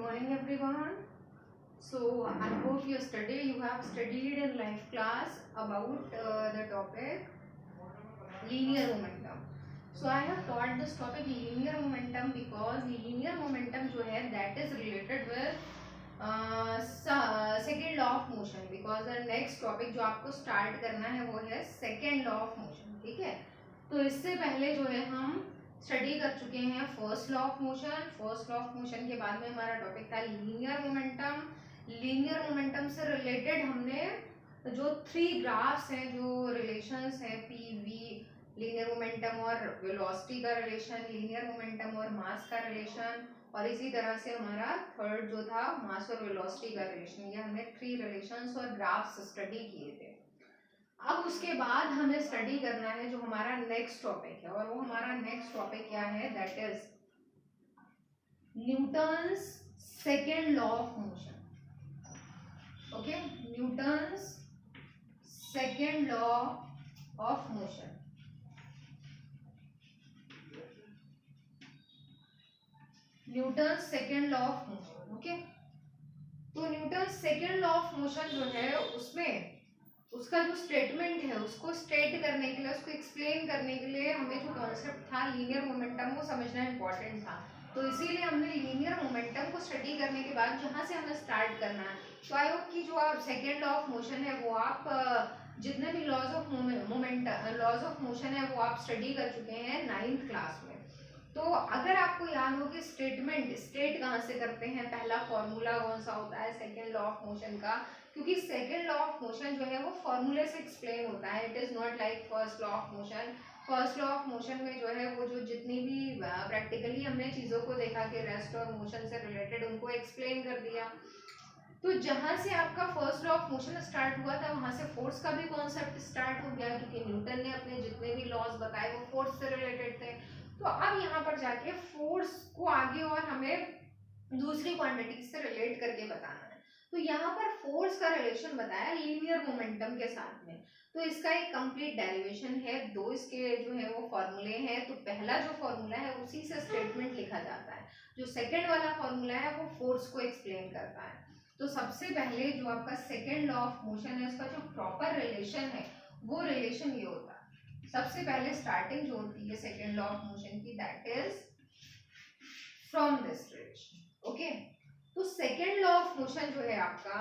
morning everyone. So I hope you have studied in life class about the topic linear momentum. So I have taught this topic linear momentum because linear momentum जो है that is related with second law of motion, because the next topic जो आपको start करना है वो है second law of motion. ठीक है, तो इससे पहले जो है हम स्टडी कर चुके हैं first law of motion. First law of motion के बाद में हमारा टॉपिक था लीनियर मोमेंटम. लीनियर मोमेंटम से रिलेटेड हमने जो 3 ग्राफ्स हैं, जो रिलेशंस हैं पी वी, लीनियर मोमेंटम और वेलोसिटी का रिलेशन, लीनियर मोमेंटम और मास का रिलेशन, और इसी तरह से हमारा थर्ड जो था मास और वेलोसिटी का रिलेशन. ये हमने 3 रिलेशंस और ग्राफ्स स्टडी किए थे. अब उसके बाद हमें स्टडी करना है जो हमारा नेक्स्ट टॉपिक है, और वो हमारा नेक्स्ट टॉपिक क्या है, that is Newton's second law of motion. Okay, Newton's second law of motion. Newton's second law of motion. Okay, तो Newton's second law of motion जो है उसमें उसका जो स्टेटमेंट है उसको स्टेट करने के लिए, उसको एक्सप्लेन करने के लिए हमें जो कॉन्सेप्ट था लीनियर मोमेंटम वो समझना इम्पोर्टेंट था. तो इसीलिए हमने लीनियर मोमेंटम को स्टडी करने के बाद जहाँ से हमें स्टार्ट करना है, तो आई होप कि जो आप सेकेंड लॉ ऑफ मोशन है वो आप जितने भी लॉज ऑफ मोशन है वो आप स्टडी कर चुके हैं 9th क्लास में. तो अगर आपको याद हो कि स्टेट कहाँ से करते हैं, पहला फॉर्मूला कौन सा होता है सेकेंड लॉ ऑफ मोशन का, क्योंकि सेकेंड लॉ ऑफ मोशन जो है वो फॉर्मूले से एक्सप्लेन होता है. It is not like first law of motion. First law of motion में जो है वो जो जितनी भी प्रैक्टिकली हमने चीज़ों को देखा कि रेस्ट और मोशन से रिलेटेड उनको एक्सप्लेन कर दिया. तो जहाँ से आपका first law of motion start हुआ था वहाँ से फोर्स का भी कॉन्सेप्ट स्टार्ट हो गया, क्योंकि न्यूटन ने अपने जितने भी लॉज बताए वो फोर्स से रिलेटेड थे. तो अब यहाँ पर जाके फोर्स को आगे और हमें दूसरी क्वांटिटी से रिलेट करके बताना है. तो यहाँ पर फोर्स का रिलेशन बताया लीनियर मोमेंटम के साथ में. तो इसका एक कंप्लीट डेरिवेशन है, 2 इसके जो है वो फॉर्मूले हैं. तो पहला जो फॉर्मूला है उसी से स्टेटमेंट लिखा जाता है. जो सेकेंड वाला फॉर्मूला है वो फोर्स को एक्सप्लेन करता है. तो सबसे पहले जो आपका सेकेंड लॉ ऑफ मोशन है उसका जो प्रॉपर रिलेशन है वो रिलेशन ये होता है. सबसे पहले स्टार्टिंग जो होती है सेकेंड लॉ ऑफ मोशन की, that is from this relation. Okay, तो सेकेंड लॉ ऑफ मोशन जो है आपका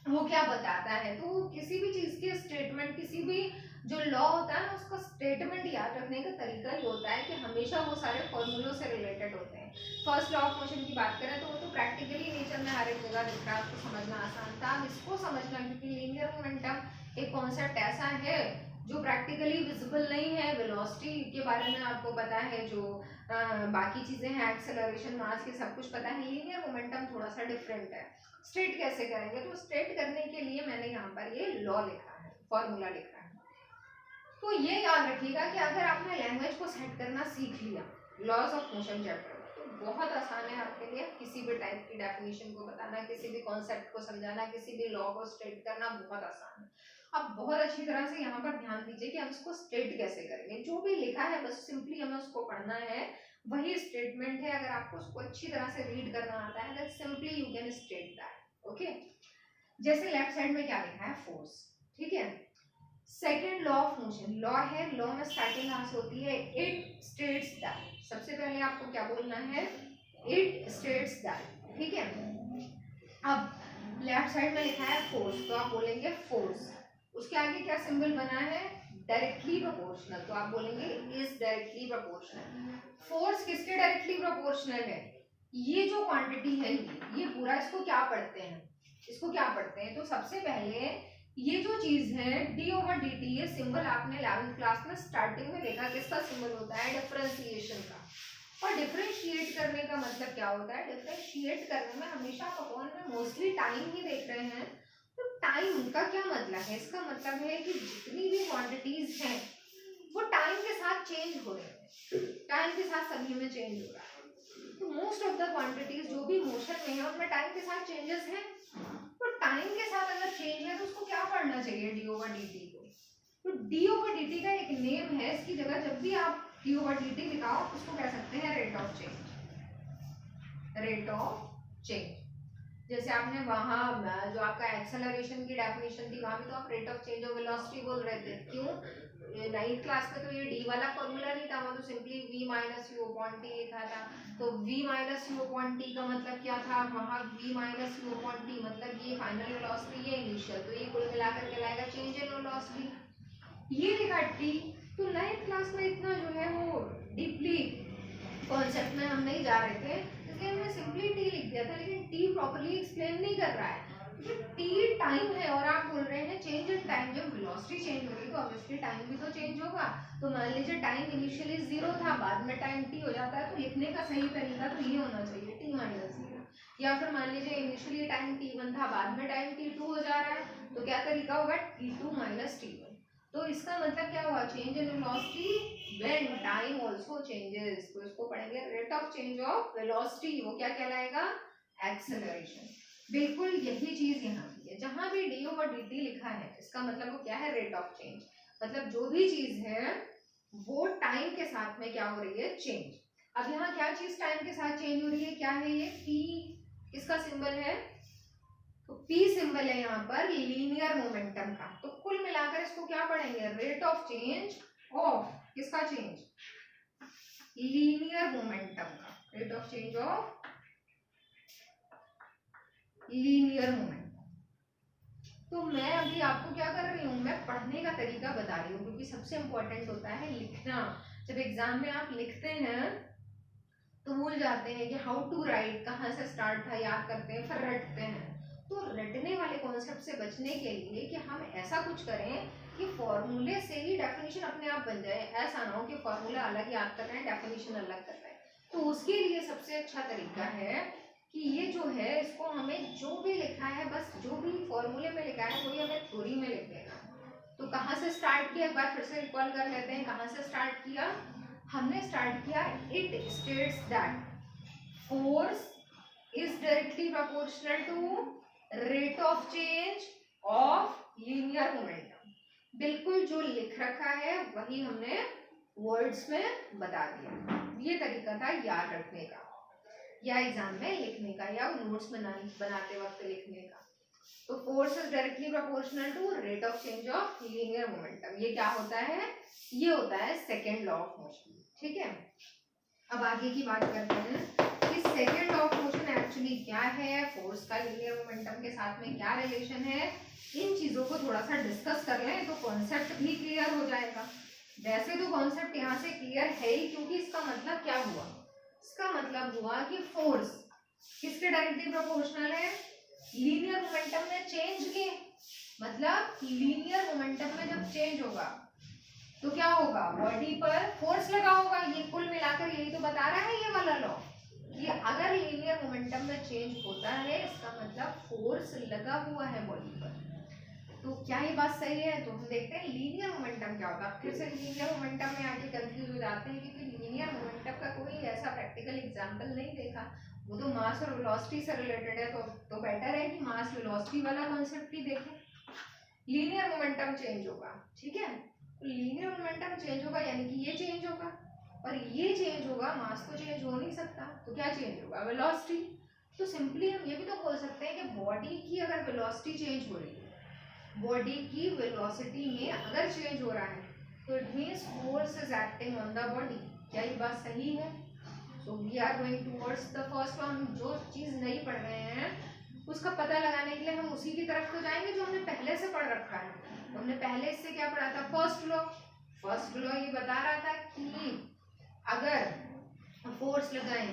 वो क्या बताता है, तो किसी भी चीज के स्टेटमेंट, किसी भी जो लॉ होता है ना उसका स्टेटमेंट याद रखने का तरीका ही होता है कि हमेशा वो सारे फॉर्मूलों से रिलेटेड होते हैं. फर्स्ट लॉ ऑफ मोशन की बात करें तो वो तो प्रैक्टिकली नेचर में हर एक जगह दिख रहा है, आपको समझना आसान था. अब इसको समझना, क्योंकि लीनियर मोमेंटम एक कॉन्सेप्ट ऐसा है जो प्रैक्टिकली विजिबल नहीं है. वेलोसिटी के बारे में आपको पता है, जो बाकी चीज़ें हैं एक्सेलरेशन, मास, के सब कुछ पता है. लीनियर मोमेंटम थोड़ा सा डिफरेंट है. स्टेट कैसे करेंगे, तो स्टेट करने के लिए मैंने यहाँ पर ये लॉ लिखा है, फॉर्मूला लिखा है. तो ये याद रखिएगा कि अगर आपने लैंग्वेज को सेट करना सीख लिया लॉज ऑफ मोशन चैप्टर में, तो बहुत आसान है आपके लिए किसी भी टाइप की डेफिनेशन को बताना, किसी भी कॉन्सेप्ट को समझाना, किसी भी लॉ को स्टेट करना बहुत आसान है. अब बहुत अच्छी तरह से यहाँ पर ध्यान दीजिए कि हम इसको स्टेट कैसे करेंगे. जो भी लिखा है बस सिंपली हमें उसको पढ़ना है, वही स्टेटमेंट है. अगर आपको उसको अच्छी तरह से रीड करना आता है that simply you can state that. Okay, जैसे लेफ्ट साइड में क्या लिखा है, फोर्स. ठीक है, second law of motion, law है, लॉ में स्टार्टिंग कहाँ से होती है, इट स्टेट्स दैट. सबसे पहले आपको क्या बोलना है, इट स्टेट्स दैट. ठीक है, अब लेफ्ट साइड में लिखा है फोर्स, तो आप बोलेंगे फोर्स. उसके आगे क्या सिंबल बना है, डायरेक्टली प्रोपोर्शनल, तो आप बोलेंगे इज डायरेक्टली प्रोपोर्शनल. फोर्स किसके डायरेक्टली प्रोपोर्शनल है, ये जो क्वांटिटी है ये पूरा, इसको क्या पढ़ते हैं, इसको क्या पढ़ते हैं. तो सबसे पहले ये जो चीज है d ओवर dt, ये सिंबल आपने 11th क्लास में स्टार्टिंग में देखा किसका सिंबल होता है, डिफरेंशिएशन का. और डिफरेंशिएट करने का मतलब क्या होता है, डिफरेंशिएट करने में हमेशा आप अपॉन में मोस्टली टाइम ही देख रहे हैं. तो टाइम का क्या मतलब है, इसका मतलब है कि जितनी भी क्वांटिटीज हैं वो टाइम के साथ चेंज हो रहे हैं, टाइम के साथ सभी में चेंज हो रहा है. तो मोस्ट ऑफ द क्वांटिटीज जो भी मोशन में है उनमें टाइम के साथ चेंजेस हैं. तो टाइम के साथ अगर चेंज है तो उसको क्या पढ़ना चाहिए, डी ओवर डी टी को. तो डी ओवर डी टी का एक नेम है, इसकी जगह जब भी आप डी ओवर डी टी लिखाओ उसको कह सकते हैं rate of change, rate of change. जैसे आपने वहाँ जो आपका एक्सेलरेशन की डेफिनेशन थी वहाँ भी तो आप rate of change of velocity बोल रहे थे, क्यों? 9th क्लास में तो ये डी वाला फॉर्मूला नहीं था, वहाँ तो simply v minus you upon T लिखा था। तो v minus you upon T का मतलब क्या था? वहाँ v minus you upon T मतलब ये फाइनल वेलोसिटी, ये इनिशियल, तो ये कुल मिलाकर कहलाएगा चेंज इन वेलोसिटी। ये लिखा टी। तो 9th क्लास में इतना जो है वो डीपली कॉन्सेप्ट में हम नहीं जा रहे थे, इसलिए हमने सिंपली टी लिख दिया था, लेकिन टी प्रॉपर्ली एक्सप्लेन नहीं कर रहा है। टी टाइम है और आप बोल रहे हैं चेंज इन टाइम। जब वेलोसिटी चेंज होगी तो ऑब्वियसली टाइम भी तो चेंज होगा। तो मान लीजिए टाइम इनिशियली 0 था, बाद में टाइम टी हो जाता है, तो लिखने का सही तरीका तो ये होना चाहिए टी माइनस 0। या फिर मान लीजिए इनिशियली टाइम t1 था, बाद में टाइम t2 हो जा रहा है, तो क्या तरीका होगा? t2 minus t1। तो इसका मतलब क्या हुआ? Change in velocity when time also changes. तो इसको पढ़ेंगे rate of change of velocity, वो क्या कहलाएगा? एक्सेलरेशन। बिल्कुल यही चीज यहाँ की है, जहां भी डी और डी टी लिखा है इसका मतलब वो क्या है? Rate of change. मतलब जो भी चीज है वो टाइम के साथ में क्या हो रही है? चेंज। अब यहाँ क्या चीज टाइम के साथ चेंज हो रही है? क्या है ये? पी इसका सिंबल है, तो P सिंबल है यहाँ पर लीनियर मोमेंटम का। तो कुल मिलाकर इसको क्या पढ़ेंगे? रेट ऑफ चेंज ऑफ किसका चेंज? लीनियर मोमेंटम का। Rate of change of linear momentum. तो मैं अभी आपको क्या कर रही हूँ? मैं पढ़ने का तरीका बता रही हूँ, क्योंकि सबसे इंपॉर्टेंट होता है लिखना। जब एग्जाम में आप लिखते हैं तो भूल जाते हैं कि हाउ टू राइट, कहाँ से स्टार्ट था याद करते हैं, फिर रटते हैं। तो रटने वाले कॉन्सेप्ट से बचने के लिए कि हम ऐसा कुछ करें कि फॉर्मूले से ही डेफिनेशन अपने आप बन जाए। ऐसा ना हो कि फॉर्मूला अलग याद कर रहे हैं, डेफिनेशन अलग कर रहे हैं। तो उसके लिए सबसे अच्छा तरीका है कि ये जो है इसको हमें जो भी लिखा है, बस जो भी फॉर्मूले में लिखा है वही हमें थ्योरी में लिख देना। तो कहाँ से स्टार्ट किया? एक बार फिर से रिकॉल कर लेते हैं। कहाँ से स्टार्ट किया? हमने स्टार्ट किया, it states that force is directly proportional to rate of change of linear momentum. बिल्कुल जो लिख रखा है वही हमने वर्ड्स में बता दिया। ये तरीका था याद रखने का, या एग्जाम में लिखने का, या नोट्स बनाते वक्त लिखने का। तो force is directly proportional to rate of change of linear momentum. ये क्या होता है? ये होता है सेकेंड लॉ ऑफ मोशन। ठीक है, अब आगे की बात करते हैं कि second law of motion actually क्या है, फोर्स का लीनियर मोमेंटम के साथ में क्या रिलेशन है। इन चीजों को थोड़ा सा डिस्कस कर लें तो कॉन्सेप्ट भी क्लियर हो जाएगा। वैसे तो कॉन्सेप्ट यहाँ से क्लियर है ही, क्योंकि इसका मतलब क्या हुआ? इसका मतलब हुआ कि फोर्स किसके डायरेक्टली प्रोपोर्शनल है? लीनियर मोमेंटम में चेंज के। मतलब लीनियर मोमेंटम में जब चेंज होगा तो क्या होगा? बॉडी पर फोर्स लगा होगा। ये कुल मिलाकर यही तो बता रहा है ये वाला लॉ, कि अगर लीनियर मोमेंटम में चेंज होता है इसका मतलब फोर्स लगा हुआ है बॉडी पर। तो क्या ये बात सही है? तो हम देखते हैं लीनियर मोमेंटम क्या होगा। फिर से लीनियर मोमेंटम में आके कंफ्यूज हो जाते हैं, क्योंकि लीनियर मोमेंटम का कोई ऐसा प्रैक्टिकल एग्जांपल नहीं देखा। वो तो मास और वेलोसिटी से रिलेटेड है, तो बेटर है कि मास वेलोसिटी वाला कॉन्सेप्ट ही देखें। लीनियर मोमेंटम चेंज होगा, ठीक है, तो लीनियर मोमेंटम चेंज होगा यानी कि ये चेंज होगा, और ये चेंज होगा, मास तो चेंज हो नहीं सकता, तो क्या चेंज होगा? वेलोसिटी। तो सिंपली हम ये भी तो बोल सकते हैं कि बॉडी की अगर वेलोसिटी चेंज हो रही है, बॉडी की वेलोसिटी में अगर चेंज हो रहा है, तो it means force is acting on the body. क्या ये बात सही है? So we are going towards the first one. जो चीज नहीं पढ़ रहे हैं उसका पता लगाने के लिए हम उसी की तरफ तो जाएंगे जो हमने पहले से पढ़ रखा है। हमने पहले इससे क्या पढ़ा था? First law. फर्स्ट लॉ ये बता रहा था कि अगर फोर्स लगाएं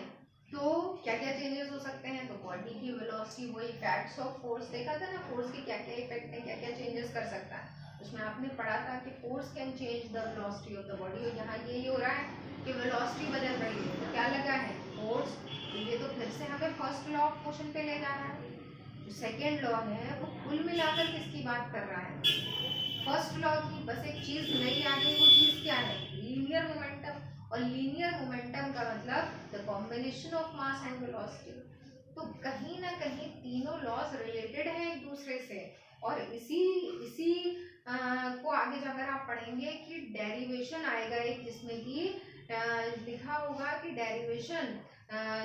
तो क्या क्या चेंजेस हो सकते हैं। तो बॉडी की वेलोसिटी, वो इफेक्ट्स ऑफ फोर्स देखा था ना, फोर्स के क्या क्या इफेक्ट है, क्या क्या चेंजेस कर सकता है। उसमें आपने पढ़ा था कि force can change the velocity of the body, और यहाँ ये हो रहा है कि वेलोसिटी बदल रही है, तो क्या लगा है? फोर्स। तो ये तो फिर से हमें फर्स्ट लॉ ऑफ मोशन पे ले जा रहा है। जो सेकेंड लॉ है वो कुल मिलाकर किसकी बात कर रहा है? फर्स्ट लॉ की। बस एक चीज नई आ गई, वो चीज क्या है? Linear momentum. और लीनियर मोमेंटम का मतलब the combination of mass and velocity. तो कहीं ना कहीं तीनों लॉज रिलेटेड हैं एक दूसरे से, और इसी इसी को आगे जाकर आप पढ़ेंगे कि डेरिवेशन आएगा एक, जिसमें कि लिखा होगा कि कि डेरिवेशन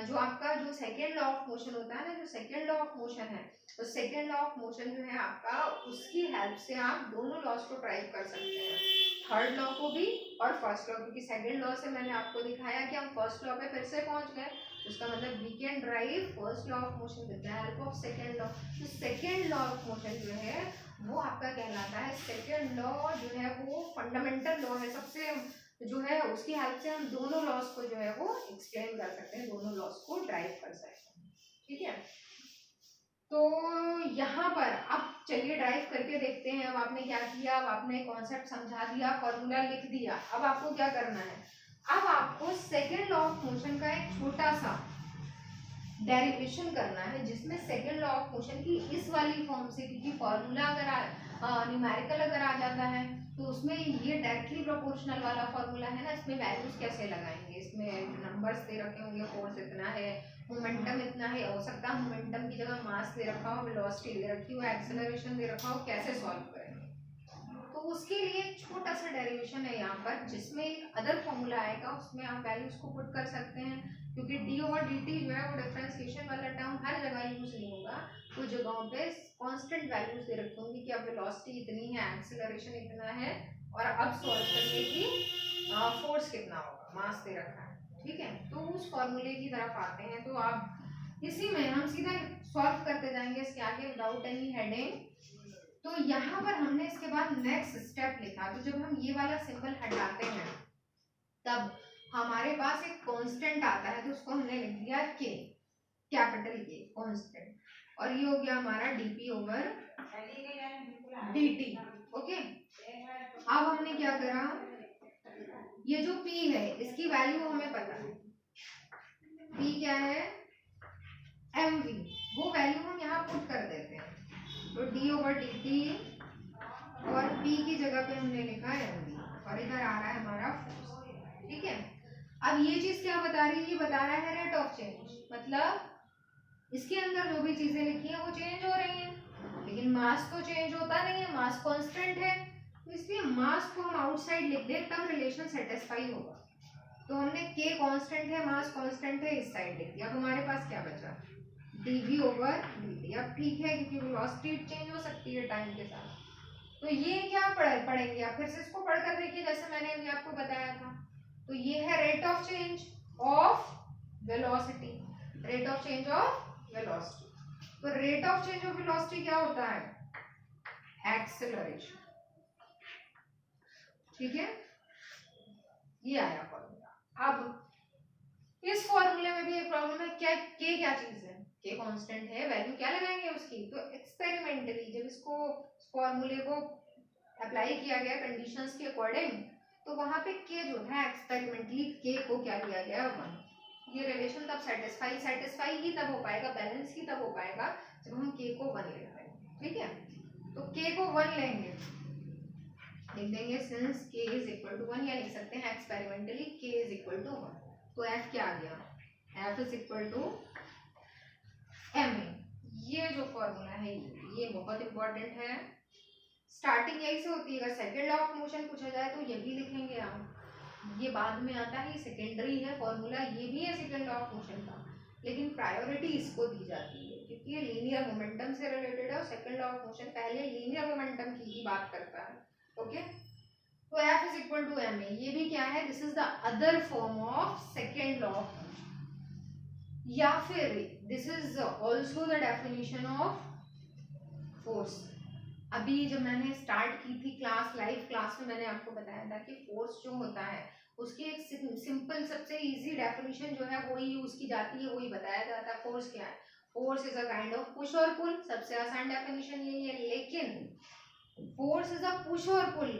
जो आपका जो सेकेंड लॉ ऑफ मोशन होता है ना, जो सेकेंड लॉ ऑफ मोशन है, तो सेकेंड लॉ ऑफ मोशन जो है आपका, उसकी हेल्प से आप दोनों लॉस को ड्राइव कर सकते हैं, थर्ड लॉ को भी और फर्स्ट लॉ, क्योंकि सेकेंड लॉ से मैंने आपको दिखाया कि हम फर्स्ट लॉ पे फिर से पहुंच गए, उसका मतलब we can drive first law of motion with the help of second law. तो सेकेंड लॉ ऑफ मोशन जो है वो आपका कहलाता है, सेकेंड लॉ जो है वो फंडामेंटल लॉ है, सबसे जो है उसकी हेल्प से हम दोनों लॉस को जो है वो एक्सप्लेन कर सकते हैं, दोनों लॉस को ड्राइव कर सकते हैं, ठीक है। तो यहाँ पर अब चलिए ड्राइव करके देखते हैं। अब आपने क्या किया, अब आपने कॉन्सेप्ट समझा दिया, फॉर्मूला लिख दिया, अब आपको क्या करना है, अब आपको सेकेंड लॉ ऑफ मोशन का एक छोटा सा डेरिवेशन करना है, जिसमें सेकेंड लॉ ऑफ मोशन की इस वाली फॉर्म से, क्योंकि फॉर्मूला अगर न्यूमेरिकल अगर आ जाता है तो उसमें ये डायरेक्टली प्रोपोर्शनल वाला फॉर्मूला है ना, इसमें वैल्यूज कैसे लगाएंगे, इसमें नंबर्स दे रखे होंगे, फोर्स इतना है, मोमेंटम इतना है, हो सकता है मोमेंटम की जगह मास दे रखा हो, वेलोसिटी दे रखी हो, एक्सेलरेशन दे रखा हो, कैसे सॉल्व करेंगे। तो उसके लिए एक छोटा सा डेरिवेशन है यहाँ पर, जिसमें एक अदर फॉर्मूला आएगा, उसमें आप वैल्यूज को पुट कर सकते हैं, क्योंकि डी ओवर डी टी जो है वो डिफरेंशिएशन वाला टर्म हर जगह यूज नहीं होगा, कुछ जगहों पे कांस्टेंट वैल्यूज दे रखी होंगी कि अब वेलोसिटी इतनी है, एक्सेलरेशन इतना है, और अब सॉल्व करने की फोर्स कितना होगा, मास दे रखा है, ठीक है। तो उस फॉर्मूले की तरफ आते हैं, तो आप इसी में हम सीधा सॉल्व करते जाएंगे इसके आगे विदाउट एनी हेडिंग। तो यहाँ पर हमने इसके बाद नेक्स्ट स्टेप लिखा, तो जब हम ये वाला सिंबल हटाते हैं तब हमारे पास एक कांस्टेंट आता है, तो उसको हमने लिख दिया के, कैपिटल के कांस्टेंट, और ये हो गया हमारा डीपी ओवर dt, ओके। अब हमने क्या करा, ये जो p है इसकी वैल्यू हमें पता है, p क्या है mv, वो वैल्यू हम यहाँ पुट कर देते हैं, तो d ओवर dt और p की जगह पे हमने लिखा mv, और इधर आ रहा है हमारा फोर्स, ठीक है। अब ये चीज क्या बता रही है, ये बता रहा है रेट ऑफ चेंज, मतलब इसके अंदर जो भी चीजें लिखी हैं वो चेंज हो रही हैं, लेकिन मास तो चेंज होता नहीं है, मास कांस्टेंट है, तो इसलिए मास को हम आउटसाइड लिख दें तब रिलेशन सेटिस्फाई होगा। तो हमने k कांस्टेंट है, मास कांस्टेंट है, इस साइड लिख दिया, अब हमारे पास क्या बचा, dv ओवर dt। अब ठीक है, क्योंकि वेलोसिटी चेंज हो सकती है टाइम के साथ, तो ये क्या पढ़ेंगे आप, फिर से इसको पढ़ कर देखिए जैसे मैंने अभी आपको बताया था। तो ये है rate of change of velocity, rate of change of velocity. तो rate of change of velocity क्या होता है, एक्सेलरेशन, ठीक है, ये आया फॉर्मूला। अब इस फॉर्मूले में भी एक प्रॉब्लम है, क्या के क्या चीज है, के कांस्टेंट है, वैल्यू क्या लगाएंगे उसकी, तो एक्सपेरिमेंटली जब इसको फॉर्मूले को अप्लाई किया गया कंडीशंस के अकॉर्डिंग, तो वहां पे के जो था एक्सपेरिमेंटली के को क्या लिया गया 1। ये रिलेशन तब सेटिस्फाई ही तब हो पाएगा, बैलेंस ही तब हो पाएगा जब हम के को 1 लेते हैं, ठीक है। तो के को 1 लेंगे, लिख देंगे सिंस के इज इक्वल टू 1, या लिख सकते हैं एक्सपेरिमेंटली के इज इक्वल टू 1। तो एफ क्या आ गया, F is equal to M A. ये जो फॉर्मूला है ये बहुत इंपॉर्टेंट है, स्टार्टिंग यही से होती है, अगर सेकेंड लॉ ऑफ मोशन पूछा जाए तो ये भी लिखेंगे आप, ये बाद में आता है, सेकेंडरी है फॉर्मूला, ये भी है सेकेंड लॉ ऑफ मोशन का, लेकिन प्रायोरिटी इसको दी जाती है क्योंकि ये लीनियर मोमेंटम से रिलेटेड है, और सेकेंड लॉ ऑफ मोशन पहले लीनियर मोमेंटम की ही बात करता है, ओके। तो F is equal to M A, ये भी क्या है, this is the other form of second law of motion, या फिर this is also the definition of force. अभी जब मैंने स्टार्ट की थी क्लास, लाइव क्लास में मैंने आपको बताया था कि फोर्स जो होता है उसकी एक सिंपल सबसे इजी डेफिनेशन जो है वही यूज की जाती है, वही बताया जाता है। फोर्स क्या है, force is a kind of push और पुल, सबसे आसान डेफिनेशन यही है, लेकिन फोर्स इज अ पुश और पुल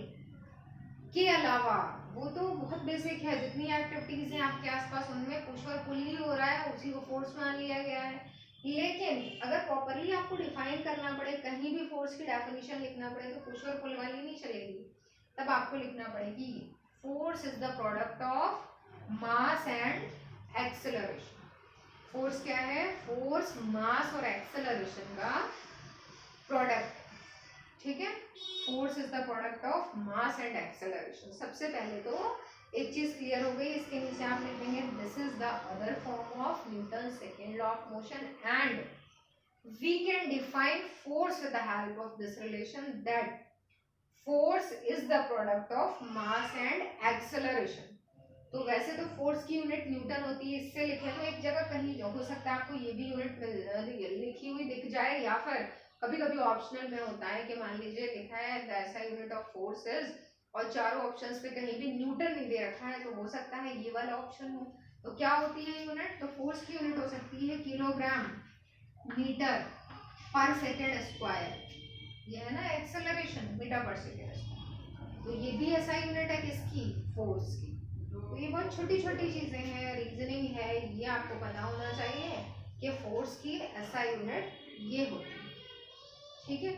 के अलावा वो तो बहुत बेसिक है, जितनी एक्टिविटीज हैं आपके आसपास उनमें पुश और पुल ही हो रहा है, उसी को फोर्स मान लिया गया है। लेकिन अगर प्रॉपरली आपको डिफाइन करना पड़े, कहीं भी फोर्स की डेफिनेशन लिखना पड़े, तो पुश और पुल वाली नहीं चलेगी, तब आपको लिखना पड़ेगी force is the product of mass and acceleration. Force क्या है, फोर्स मास और एक्सेलरेशन का प्रोडक्ट, ठीक है। Force is the product of mass and acceleration. सबसे पहले तो एक चीज क्लियर हो गई, इसके नीचे आप लिख देंगे this is the another form of Newton's second law of motion, and we can define force with the help of this relation, that force is the product of mass and acceleration. तो वैसे तो force की unit Newton होती है, इससे लिखे तो एक जगह कहीं हो सकता है आपको ये भी यूनिट लिखी हुई दिख जाए, या फिर कभी कभी ऑप्शनल में होता है कि मान लीजिए लिखा है the SI unit of force is, और चारों ऑप्शंस पे कहीं भी न्यूटन नहीं दे रखा है, तो हो सकता है ये वाला ऑप्शन हो। तो क्या होती है यूनिट, तो फोर्स की यूनिट हो सकती है किलोग्राम मीटर पर सेकेंड स्क्वायर, ये है ना एक्सेलरेशन मीटर पर सेकेंड स्क्वायर, तो ये भी ऐसा यूनिट है किसकी, फोर्स की। तो ये बहुत छोटी छोटी चीजें हैं, रीजनिंग है, ये आपको पता होना चाहिए कि फोर्स की ऐसा यूनिट ये होती है, ठीक है।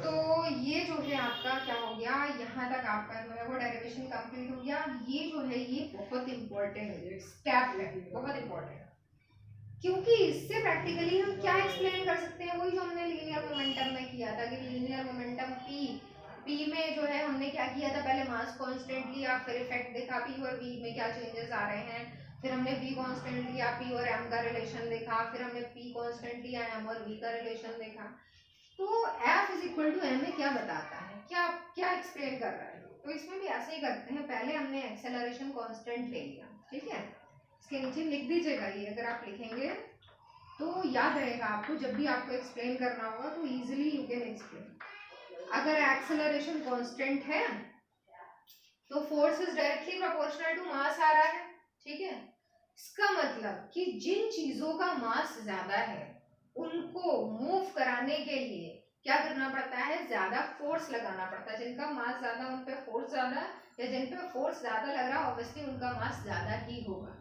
तो ये जो है आपका क्या हो गया, यहाँ तक आपका जो है वो डेरिवेशन कंप्लीट हो गया। ये जो है ये बहुत इंपॉर्टेंट स्टेप है, बहुत इंपॉर्टेंट, क्योंकि इससे प्रैक्टिकली हम क्या एक्सप्लेन कर सकते हैं, वही जो हमने लीनियर मोमेंटम में किया था कि लीनियर मोमेंटम पी में जो है हमने क्या किया था, पहले मास कांस्टेंट लिया, फिर इफेक्ट देखा पी और वी में क्या चेंजेस आ रहे हैं, फिर हमने v कांस्टेंट लिया, p और m का रिलेशन देखा, फिर हमने p कांस्टेंट लिया, m और v का रिलेशन देखा। तो f is equal to m में क्या बताता है, क्या क्या एक्सप्लेन कर रहा है, तो इसमें भी ऐसे ही करते हैं। पहले हमने एक्सेलरेशन कांस्टेंट ले लिया, ठीक है, इसके नीचे लिख दीजिएगा, ये अगर आप लिखेंगे तो याद रहेगा आपको, जब भी आपको एक्सप्लेन करना होगा तो इजीली यू कैन एक्सप्लेन। अगर एक्सेलरेशन कांस्टेंट है तो force is directly proportional to mass आ रहा है, ठीक है। इसका मतलब कि जिन चीजों का मास ज्यादा है उनको मूव कराने के लिए क्या करना पड़ता है, ज्यादा फोर्स लगाना पड़ता है। जिनका मास ज्यादा उन पे फोर्स ज्यादा, या जिन पे फोर्स ज्यादा लग रहा है ऑब्वियसली उनका मास ज्यादा ही होगा।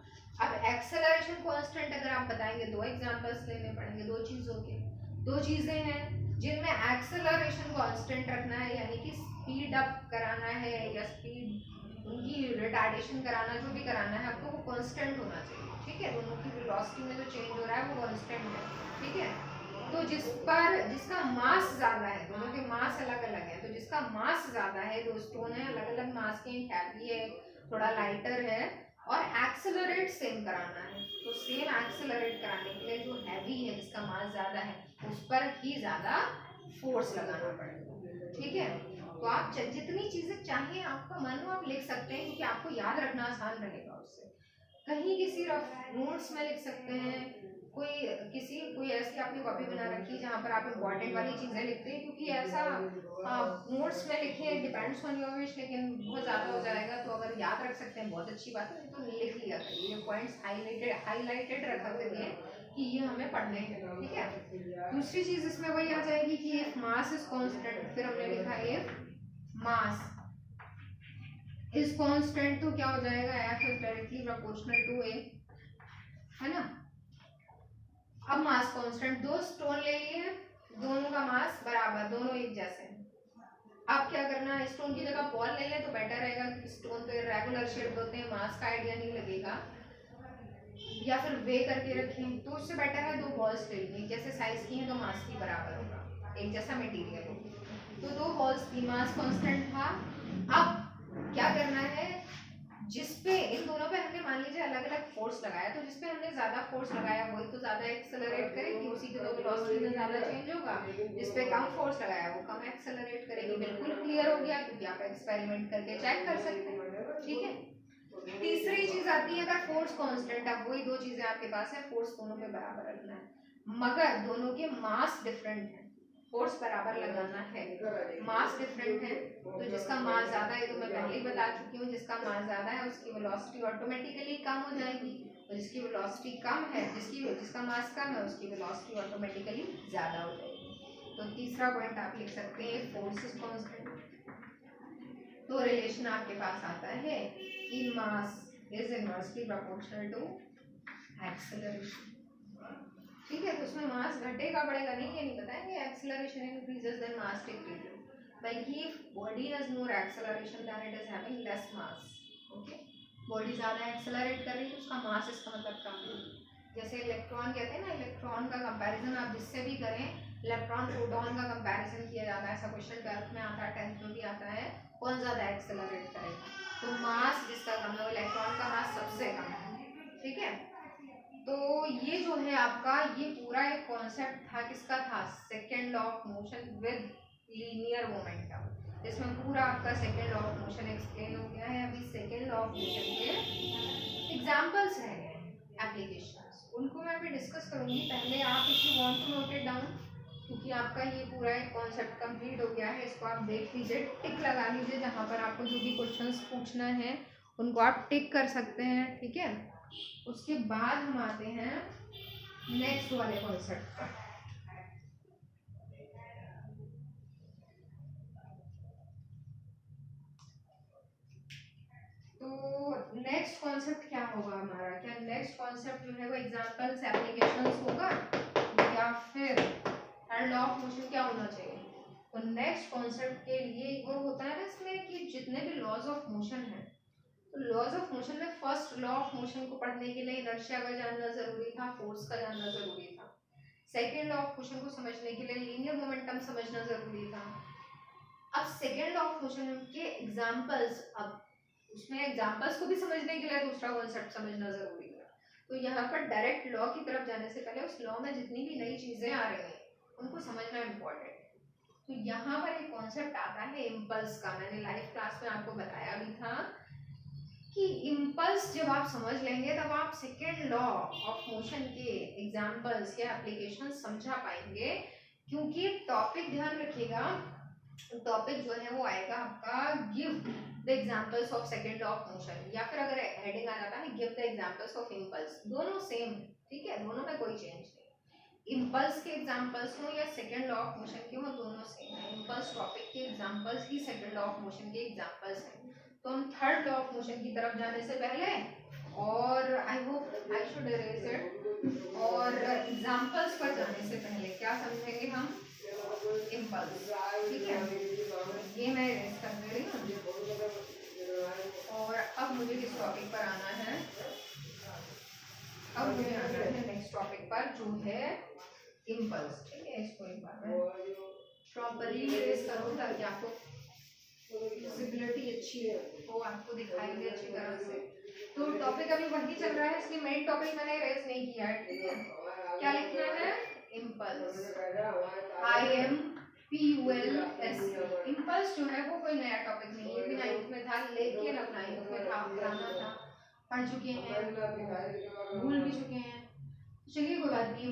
अब एक्सेलरेशन कांस्टेंट अगर आप बताएंगे, दो एग्जांपल्स लेने पड़ेंगे, दो चीजों के, दो चीजें हैं जिनमें एक्सेलरेशन कांस्टेंट रखना है, यानी कि स्पीड अप कराना है या स्पीड उनकी रिटार्डेशन कराना, जो भी कराना है आपको वो कांस्टेंट होना चाहिए, ठीक है। दोनों की वेलोसिटी में जो चेंज हो रहा है वो कांस्टेंट है, ठीक है। तो जिसका मास ज्यादा है, दोनों के मास अलग अलग है, तो जिसका मास ज्यादा है, दो स्टोन है अलग अलग मास के, हैवी है थोड़ा लाइटर है, और एक्सेलरेट सेम कराना है, तो सेम एक्सेलरेट कराने के लिए जो हैवी है जिसका मास ज्यादा है उस पर ही ज्यादा फोर्स लगाना पड़ेगा, ठीक है। तो आप जितनी चीजें चाहें आपका मन हो आप लिख सकते हैं, क्योंकि आपको याद रखना आसान रहेगा उससे। कहीं किसी रफ नोट्स में लिख सकते हैं, कोई ऐसी आपने कॉपी बना रखी है जहाँ पर आप इम्पोर्टेंट वाली चीजें लिखते हैं, क्योंकि ऐसा नोट्स में लिखें डिपेंड्स ऑन योर विश, लेकिन बहुत ज़्यादा हो जाएगा। तो अगर याद रख सकते हैं बहुत अच्छी बात है, तो लिख लिया करिए, ये पॉइंट्स हाईलाइटेड रखा करिए कि ये हमें पढ़ने हैं, ठीक है। दूसरी चीज़ इसमें वही आ जाएगी कि इफ मास इज कांस्टेंट, फिर हमने लिखा इफ मास इज कांस्टेंट, तो क्या हो जाएगा, F is directly proportional to A, है ना। अब मास कांस्टेंट, दो स्टोन ले लिए हैं, दोनों का मास बराबर, दोनों एक जैसे हैं। अब क्या करना है, स्टोन की जगह बॉल ले लें तो बेटर रहेगा, क्योंकि स्टोन तो रेगुलर शेप होते हैं, मास का आइडिया नहीं लगेगा, या फिर वे करके रखें तो उससे बेटर है दो बॉल्स ले लेंगे, जैसे साइज की हैं तो मास की बराबर होगा, एक जैसा मटेरियल होगा, तो दो बॉल्स की मास कांस्टेंट था। अब क्या करना है, जिसपे इन दोनों पे हमने मान लीजिए अलग अलग फोर्स लगाया, तो जिसपे हमने ज्यादा फोर्स लगाया वही तो ज्यादा एक्सेलरेट करेगी, उसी के तो वेलोसिटी में ज्यादा चेंज होगा। जिसपे कम फोर्स लगाया वो कम एक्सेलरेट करेगी। बिल्कुल क्लियर हो गया, क्योंकि आप एक्सपेरिमेंट करके चेक कर सकते हैं, ठीक है। तीसरी चीज आती है अगर फोर्स कांस्टेंट, अब वही दो चीजें आपके पास है, फोर्स दोनों पे बराबर रखना है, मगर दोनों के मास डिफरेंट है, फोर्स बराबर लगाना है, मास डिफरेंट है, तो जिसका मास ज्यादा है, तो मैं पहले ही बता चुकी हूँ, जिसका मास ज्यादा है उसकी वेलोसिटी ऑटोमेटिकली कम हो जाएगी, और जिसकी वेलोसिटी कम है, जिसका मास कम है उसकी वेलोसिटी ऑटोमेटिकली ज्यादा हो जाएगी। तो तीसरा पॉइंट आप लिख सकते हैं फोर्स इज कांस्टेंट, तो रिलेशन आपके पास आता है कि mass is inversely proportional to acceleration, ठीक है। तो उसमें मास घटेगा बढ़ेगा नहीं, ये नहीं बताएंगे acceleration increases then mass decreases, बल्कि if body has more acceleration then it is having less mass, okay. Body ज्यादा एक्सेलरेट कर रही है तो उसका मास इसका मतलब कम है। जैसे इलेक्ट्रॉन कहते हैं ना, इलेक्ट्रॉन का कंपैरिजन आप जिससे भी करें, इलेक्ट्रॉन प्रोटॉन का कंपैरिजन किया जाता है, ऐसा क्वेश्चन 12th में आता है, 10th में भी आता है, कौन ज्यादा एक्सेलरेट करेगा, तो मास जिसका कम है, इलेक्ट्रॉन का मास सबसे कम है, तो ये जो है आपका ये पूरा एक कॉन्सेप्ट था, किसका था, second law of motion with linear momentum, जिसमें पूरा आपका second law of motion explain हो गया है। अभी सेकेंड लॉ ऑफ मोशन के एग्जांपल्स रह गए, एप्लीकेशंस, उनको मैं अभी डिस्कस करूंगी। पहले आप if you want to note it down, क्योंकि आपका ये पूरा एक कॉन्सेप्ट कंप्लीट हो गया है, इसको आप देख लीजिए, टिक लगा लीजिए, जहाँ पर आपको जो भी क्वेश्चंस पूछना है उनको आप टिक कर सकते हैं, ठीक है। उसके बाद हम आते हैं नेक्स्ट वाले कॉन्सेप्ट पर। तो नेक्स्ट कॉन्सेप्ट क्या होगा हमारा, क्या नेक्स्ट कॉन्सेप्ट जो है वो एग्जांपल्स एप्लीकेशंस होगा, या फिर लॉ ऑफ मोशन क्या होना चाहिए। तो नेक्स्ट कॉन्सेप्ट के लिए वो होता है ना इसमें कि जितने भी लॉज ऑफ मोशन है, तो लॉज ऑफ मोशन में फर्स्ट लॉ ऑफ मोशन को पढ़ने के लिए इनर्शिया का जानना जरूरी था, फोर्स का जानना जरूरी था। सेकेंड लॉ ऑफ मोशन को समझने के लिए लीनियर मोमेंटम समझना जरूरी था। अब सेकेंड लॉ ऑफ मोशन के एग्जांपल्स, अब उसमें एग्जांपल्स को भी समझने के लिए दूसरा कॉन्सेप्ट समझना जरूरी है। तो यहाँ पर डायरेक्ट लॉ की तरफ जाने से पहले उस लॉ में जितनी भी नई चीजें आ रही हैं उनको समझना इम्पोर्टेंट है। तो यहाँ पर एक कॉन्सेप्ट आता है इम्पल्स का, मैंने लाइव क्लास में आपको बताया भी था कि इम्पल्स जब आप समझ लेंगे तब आप सेकेंड लॉ ऑफ मोशन के एग्जांपल्स या एप्लीकेशन समझा पाएंगे। क्योंकि टॉपिक ध्यान रखिएगा, टॉपिक जो है वो आएगा आपका give the examples of second law of motion, या फिर अगर हेडिंग आ जाता है give the examples of impulse, दोनों सेम है, ठीक है, दोनों में कोई चेंज नहीं। इम्पल्स के एग्जांपल्स हो या सेकेंड लॉ ऑफ मोशन के हो, दोनों सेम है। इम्पल्स टॉपिक के examples he second law of motion के एग्जांपल्स हैं। तो हम थर्ड लॉ ऑफ मोशन की तरफ जाने से पहले, और I hope I should erase it, और एग्जांपल्स पर जाने से पहले क्या समझेंगे हम, इम्पल्स, ठीक है। ये मैं इरेज कर दे रही हूँ, और अब मुझे किस टॉपिक पर आना है, अब मुझे आना है नेक्स्ट टॉपिक पर जो है इम्पल्स, ठीक है। इसको एक बार मैं प्रॉपर्ली इरेज करूँ ताकि आपको विजिबिलिटी अच्छी हो, आपको दिखाई दे अच्छी तरह से। तो टॉपिक अभी वही चल रहा है, इसलिए मेन टॉपिक मैंने इरेज नहीं किया है, ठीक है। क्या लिखना है, इम्पल्स, IMPULS। इम्पल्स जो है वो कोई नया टॉपिक नहीं है, भी 9th में था, लेकिन अब 9th में था, पुराना था, पढ़ चुके हैं, भूल भी चुके हैं। चलिए कोई बात नहीं।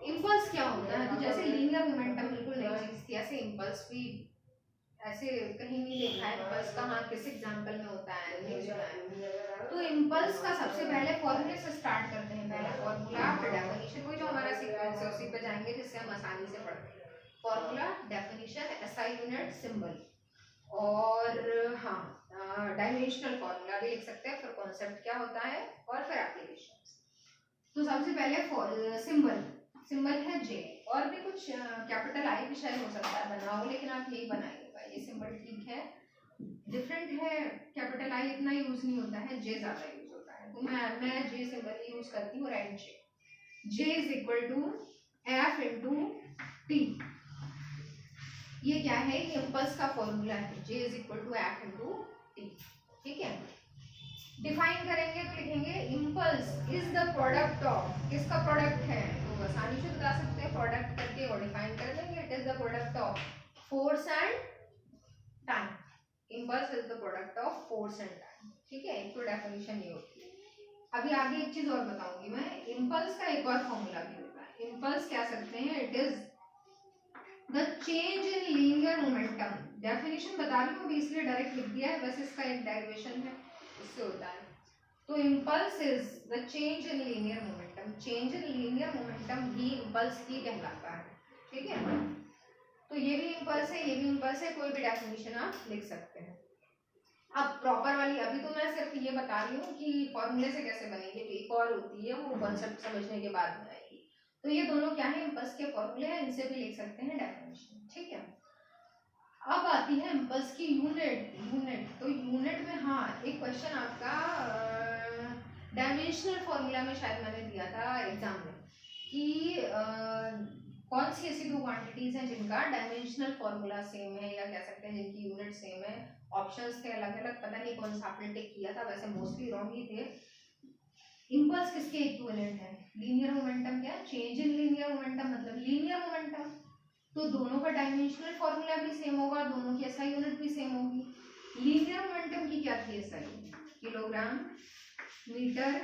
इम्पल्स क्या होता है, तो जैसे लीनियर मोमेंटम बिल्कुल नई चीज थी, ऐसे इम्पल्स भी ऐसे कहीं नहीं देखा है। इम्पल्स कहाँ किस एग्जांपल में होता है, नहीं सुना है। तो इम्पल्स का सबसे पहले फॉर्मूले से स्टार्ट करते हैं, पहला फॉर्मूला फिर डेफिनेशन, वही जो हमारा सीक्वेंस है उसी पे जाएंगे जिससे हम आसानी से पढ़ते हैं। Formula, definition, SI unit, symbol, और हाँ डायमेंशनल फॉर्मूला भी लिख सकते हैं, फिर कॉन्सेप्ट क्या होता है, और फिर एप्लीकेशंस। तो सबसे पहले सिंबल, सिंबल है J, और भी कुछ कैपिटल I भी शायद हो सकता है बना हो, लेकिन आप यही बनाइएगा, ये सिंबल ठीक है। डिफरेंट है, कैपिटल I इतना यूज नहीं होता है, J ज्यादा यूज होता है, तो मैं J सिंबल यूज करती हूँ, right J is equal to F into T। ये क्या है, ये इम्पल्स का फॉर्मूला है, J is equal to F into T, ठीक है। डिफाइन करेंगे तो लिखेंगे impulse is the product of, किसका प्रोडक्ट है, तो आसानी से बता सकते हैं, प्रोडक्ट करके और डिफाइन कर देंगे, it is the product of force and time. Impulse is the product of force and time, ठीक है। एक तो डेफिनेशन ये होती है। अभी आगे एक चीज और बताऊंगी मैं, इम्पल्स का एक और फॉर्मूला भी होता है। इम्पल्स क्या सकते हैं, it is the change in linear momentum. Definition बता रही हूँ अभी इसलिए डायरेक्ट लिख दिया है, बस इसका एक डेरिवेशन है, इससे होता है। तो impulse is the change in linear momentum, change in linear momentum ही इम्पल्स ही कहलाता है, ठीक है। तो ये भी इम्पल्स है, ये भी इम्पल्स है, कोई भी डेफिनेशन आप लिख सकते हैं। अब प्रॉपर वाली, अभी तो मैं सिर्फ ये बता रही हूँ कि फॉर्मूले से कैसे बनेगी, तो एक और होती है वो कॉन्सेप्ट समझने के बाद में आएगी। तो ये दोनों क्या है, इम्पल्स के फॉर्मूले हैं, इनसे भी लिख सकते हैं डेफिनेशन, ठीक है। अब आती है इम्पल्स की यूनिट। तो यूनिट में हाँ एक क्वेश्चन आपका डायमेंशनल फॉर्मूला में शायद मैंने दिया था एग्जाम में कि कौन सी ऐसी दो क्वांटिटीज हैं जिनका डायमेंशनल फॉर्मूला सेम है, या कह सकते हैं जिनकी यूनिट सेम है। ऑप्शंस थे अलग अलग, पता नहीं कौन सा आपने टिक किया था, वैसे मोस्टली रॉन्ग ही थे, इम्पल्स किसके इक्विवेलेंट है? Linear momentum. क्या चेंज इन लीनियर मोमेंटम मतलब लीनियर मोमेंटम। तो दोनों का डायमेंशनल फॉर्मूला भी सेम होगा, दोनों की एसआई यूनिट भी सेम होगी। लीनियर मोमेंटम की क्या थी एसआई? किलोग्राम मीटर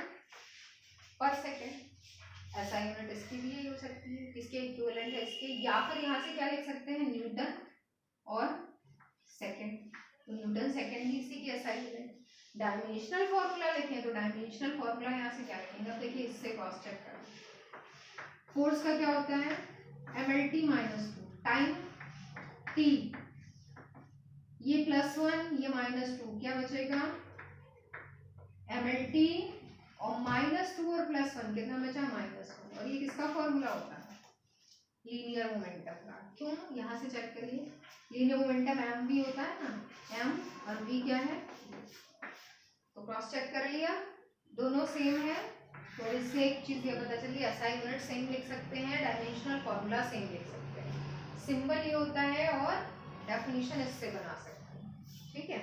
पर सेकेंड। एसआई यूनिट इसकी भी यही हो सकती है, किसके इक्विवेलेंट है? इसके। या फिर यहाँ से क्या लिख सकते हैं? न्यूटन और सेकेंड। तो न्यूटन सेकेंड भी इसी की एसआई यूनिट। डायमेंशनल फॉर्मूला लिखें तो डायमेंशनल फॉर्मूला यहाँ से क्या लिखेंगे? अब देखिए इससे क्रॉस चेक करें। फोर्स का क्या होता है? mlt माइनस 2 टाइम t, ये +1 ये -2, क्या बचेगा? mlt और -2 और +1 कितना बचा? -1। और ये किसका फॉर्मूला होता है? लीनियर मोमेंटम का। क्यों? यहाँ से चेक करिए, लीनियर मोमेंटम एम भी होता है ना, एम और वी क्या है? तो क्रॉस चेक कर लिया, दोनों सेम है। तो इससे एक चीज ये पता चली, एसआई यूनिट सेम लिख सकते हैं, डायमेंशनल फॉर्मूला सेम लिख सकते हैं, सिंबल ये होता है और डेफिनेशन इससे बना सकते हैं। ठीक है,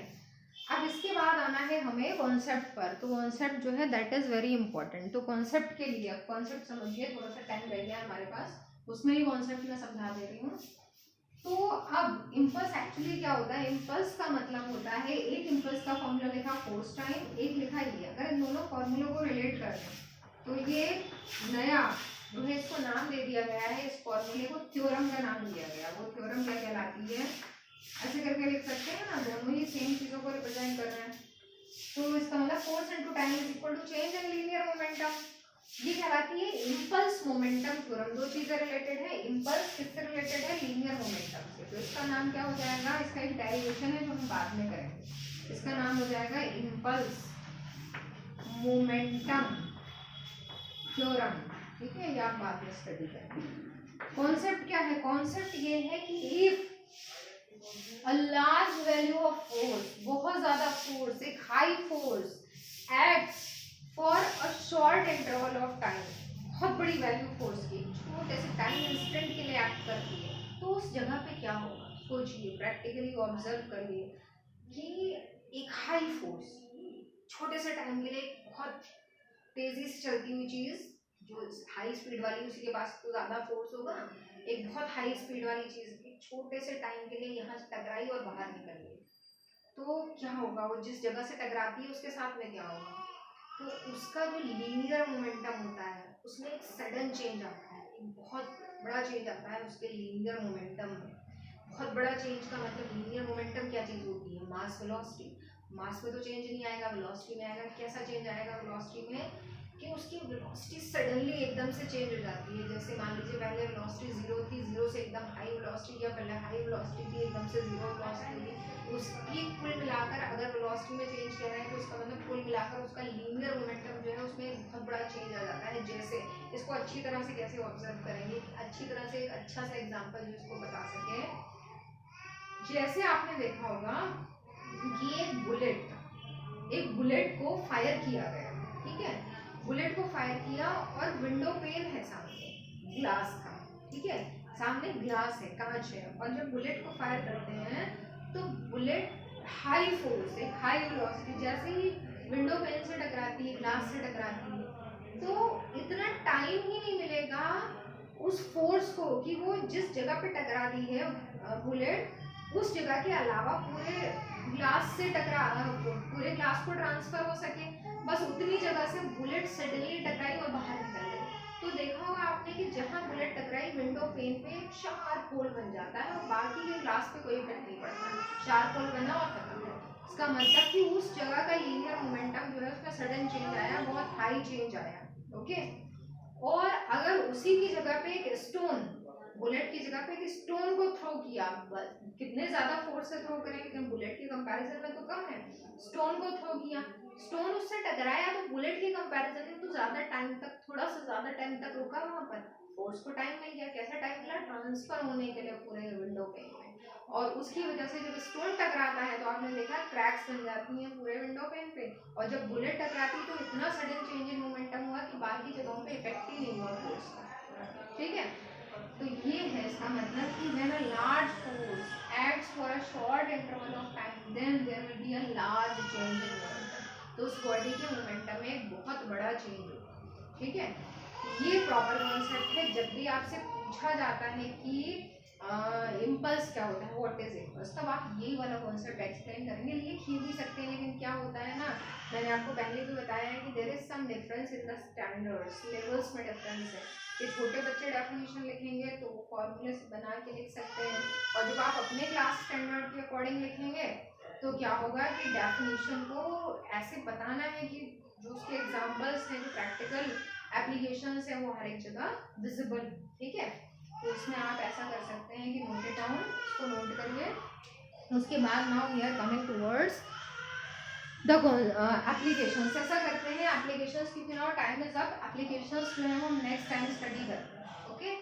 अब इसके बाद आना है हमें कॉन्सेप्ट पर। तो कॉन्सेप्ट जो है दैट इज वेरी इंपॉर्टेंट। तो कॉन्सेप्ट के लिए, अब कॉन्सेप्ट समझिए, थोड़ा सा टाइम रह गया हमारे पास, उसमें ही कॉन्सेप्ट मैं समझा दे रही हूँ। तो अब इम्पल्स एक्चुअली क्या होता है? इम्पल्स का मतलब होता है, एक इम्पल्स का फॉर्मूला लिखा फोर्स टाइम, एक लिखा ये। अगर इन दोनों फॉर्मूलों को रिलेट कर दें तो ये नया जो है इसको नाम दे दिया गया है, इस फॉर्मूले को थ्योरम का नाम दिया गया। वो थ्योरम क्या कहलाती है? ऐसे करके लिख सकते हैं ना, दोनों ही सेम चीजों को रिप्रेजेंट कर रहे हैं। तो इसका मतलब force into time is equal to change in linear momentum. ये कहलाती है इम्पल्स मोमेंटम थ्योरम। दो चीजें रिलेटेड है, इम्पल्स किससे रिलेटेड है? लीनियर मोमेंटम से। तो इसका नाम क्या हो जाएगा? इसका एक डेरिवेशन है जो हम बाद में करेंगे, इसका नाम हो जाएगा इम्पल्स मोमेंटम थ्योरम। ठीक है, ये आप बाद में स्टडी करेंगे। कॉन्सेप्ट क्या है? कॉन्सेप्ट ये है कि if a large value of force, बहुत ज्यादा फोर्स, एक high force acts for a short interval of time, बहुत बड़ी वैल्यू फोर्स की छोटे से टाइम इंस्टेंट के लिए एक्ट करती है, तो उस जगह पे क्या होगा? सोचिए, प्रैक्टिकली ऑब्जर्व करिए कि एक हाई फोर्स छोटे से टाइम के लिए, बहुत तेजी से चलती हुई चीज जो हाई स्पीड वाली, उसी के पास तो ज्यादा फोर्स होगा। एक बहुत हाई स्पीड वाली चीज छोटे से टाइम के लिए यहाँ से टकराई और बाहर निकल गई, तो क्या होगा? वो जिस जगह से टकराती है उसके साथ में क्या होगा? तो उसका जो लीनियर मोमेंटम होता है उसमें एक सडन चेंज आता है, एक बहुत बड़ा चेंज आता है उसके लीनियर मोमेंटम में। बहुत बड़ा चेंज का मतलब, लीनियर मोमेंटम क्या चीज होती है? मास वेलोसिटी। मास में तो चेंज नहीं आएगा, वेलोसिटी में आएगा। कैसा चेंज आएगा वेलोसिटी में? कि उसकी वेलोसिटी सडनली एकदम से चेंज हो जाती है। जैसे मान लीजिए पहले वेलोसिटी 0 थी, 0 से एकदम हाई वेलोसिटी, या पहले हाई वेलोसिटी थी एकदम से 0 वेलोसिटी थी, उसकी कुल मिलाकर अगर वेलोसिटी में चेंज कर रहे हैं तो उसका मतलब कुल मिलाकर उसका लीनियर मोमेंटम जो है उसमें एक बहुत बड़ा चेंज आ जाता है। जैसे इसको अच्छी तरह से कैसे ऑब्जर्व करेंगे, अच्छी तरह से एक अच्छा सा एग्जाम्पल जो इसको बता सके, जैसे आपने देखा होगा कि एक बुलेट को फायर किया गया, ठीक है, बुलेट को फायर किया और विंडो पेन है सामने ग्लास का, ठीक है, सामने ग्लास है, कांच है, और जब बुलेट को फायर करते हैं तो बुलेट हाई फोर्स से, हाई वेलोसिटी, जैसे ही विंडो पेन से टकराती है, ग्लास से टकराती है, तो इतना टाइम ही नहीं मिलेगा उस फोर्स को कि वो जिस जगह पे टकरा दी है बुलेट, उस जगह के अलावा पूरे ग्लास से पूरे ग्लास को ट्रांसफर हो सके। बस उतनी जगह से बुलेट सडनली टकराई और बाहर निकल गई। तो देखा होगा आपने कि जहां बुलेट टकराई विंडो पेन पे एक शार्प होल बन जाता है और बाकी के ग्लास पे कोई इफेक्ट नहीं पड़ता, शार्प होल बना और खत्म। इसका मतलब कि उस जगह का लीनियर मोमेंटम जो है उसमें सडन चेंज आया, बहुत हाई चेंज आया। ओके, और अगर उसी की जगह पे एक स्टोन, बुलेट की जगह पे एक स्टोन को थ्रो किया, कितने ज्यादा फोर्स से थ्रो करेंगे, लेकिन बुलेट के कंपैरिजन में तो कम है, स्टोन को थ्रो किया, स्टोन उससे टकराया तो बुलेट के कंपैरिजन में तो ज्यादा टाइम तक, थोड़ा सा ज्यादा टाइम तक रुका वहां पर, फोर्स को टाइम मिल गया। कैसा टाइम मिला? ट्रांसफर होने के लिए पूरे विंडो पे। और उसकी वजह से जब स्टोन टकराता है तो आपने देखा क्रैक्स बन जाती हैं पूरे विंडो पेन पे, और जब बुलेट टकराती तो इतना सडन चेंज इन मोमेंटम हुआ कि बाकी जगहों पे इफेक्ट ही नहीं हुआ फोर्स का। ठीक है, तो ये है इसका मतलब कि when a large force acts for a short interval of time then there will be a large change in momentum। तो उस बॉडी के मोमेंटम में एक बहुत बड़ा चेंज होगा। ठीक है, ये प्रॉपर कॉन्सेप्ट है। जब भी आपसे पूछा जाता है कि इम्पल्स क्या होता है, व्हाट इज इम्पल्स, तब आप यही वाला कॉन्सेप्ट एक्सप्लेन करेंगे। लिख ही भी सकते हैं, लेकिन क्या होता है ना, मैंने आपको पहले भी बताया है कि there is some difference in the standards, levels में डिफरेंस है। कि छोटे बच्चे डेफिनेशन लिखेंगे तो फॉर्मूले से बना के लिख सकते हैं, और जब आप अपने क्लास स्टैंडर्ड के अकॉर्डिंग लिखेंगे तो क्या होगा कि डेफिनेशन को ऐसे बताना है कि जो उसके एग्जाम्पल्स हैं, जो प्रैक्टिकल एप्लीकेशंस हैं, वो हर एक जगह विजिबल। ठीक है, तो इसमें आप ऐसा कर सकते हैं कि नोट इट डाउन, इसको नोट करिए। उसके बाद now we are coming towards the applications. ऐसा करते हैं एप्लीकेशंस, क्योंकि now time is up, applications जो है वो हम नेक्स्ट टाइम स्टडी करते हैं। ओके